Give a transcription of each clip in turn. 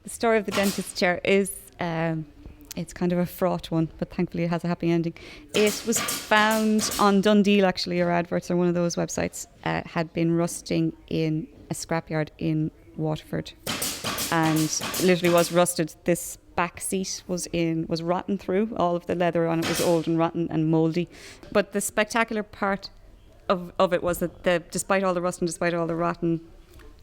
The story of the dentist chair is, it's kind of a fraught one, but thankfully it has a happy ending. It was found on Dundee, actually, or adverts on one of those websites, had been rusting in a scrapyard in Waterford, and literally was rusted. This back seat was rotten through. All of the leather on it was old and rotten and mouldy. But the spectacular part of it was that despite all the rust and despite all the rotten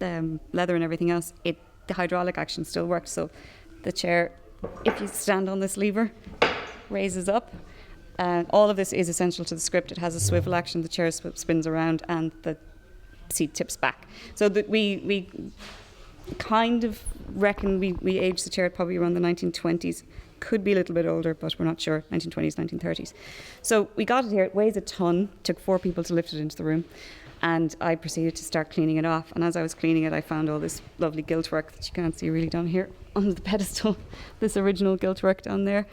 leather and everything else, the hydraulic action still worked. So the chair, if you stand on this lever, raises up. All of this is essential to the script. It has a swivel action. The chair spins around and the seat tips back. So that we kind of reckon we aged the chair at probably around the 1920s. Could be a little bit older, but we're not sure. 1920s, 1930s. So we got it here. It weighs a ton. Took 4 people to lift it into the room. And I proceeded to start cleaning it off. And as I was cleaning it, I found all this lovely gilt work that you can't see really down here on the pedestal. This original gilt work down there.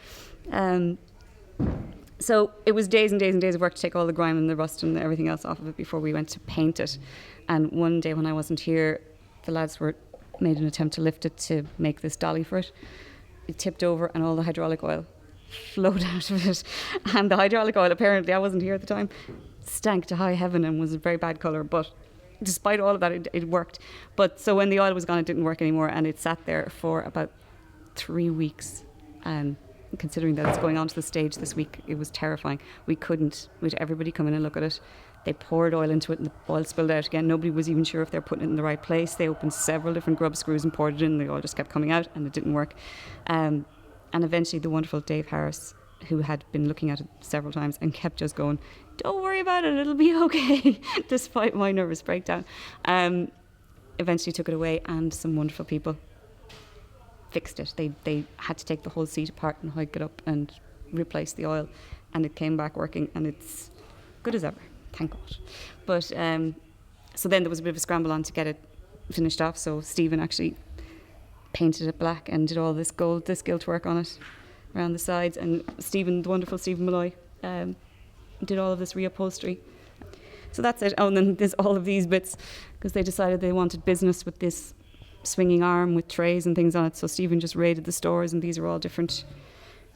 So it was days and days and days of work to take all the grime and the rust and everything else off of it before we went to paint it. And one day when I wasn't here, the lads made an attempt to lift it to make this dolly for it. It tipped over and all the hydraulic oil flowed out of it. And the hydraulic oil, apparently, I wasn't here at the time, stank to high heaven and was a very bad colour. But despite all of that, it worked. But so when the oil was gone, it didn't work anymore, and it sat there for about 3 weeks. And considering that it's going on to the stage this week, it was terrifying. We had everybody come in and look at it. They poured oil into it and the oil spilled out again. Nobody was even sure if they were putting it in the right place. They opened several different grub screws and poured it in. The oil just kept coming out and it didn't work. And eventually the wonderful Dave Harris, who had been looking at it several times and kept just going, "Don't worry about it, it'll be okay," despite my nervous breakdown, eventually took it away, and some wonderful people fixed it. They had to take the whole seat apart and hike it up and replace the oil, and it came back working, and it's good as ever, thank God. But so then there was a bit of a scramble on to get it finished off. So Stephen actually painted it black and did all this gilt work on it around the sides, and Stephen, the wonderful Stephen Malloy, did all of this reupholstery. So that's it. Oh, and then there's all of these bits, because they decided they wanted business with this swinging arm with trays and things on it. So Stephen just raided the stores, and these are all different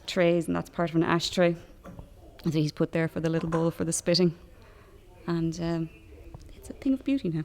trays, and that's part of an ashtray that he's put there for the little bowl for the spitting. And it's a thing of beauty now.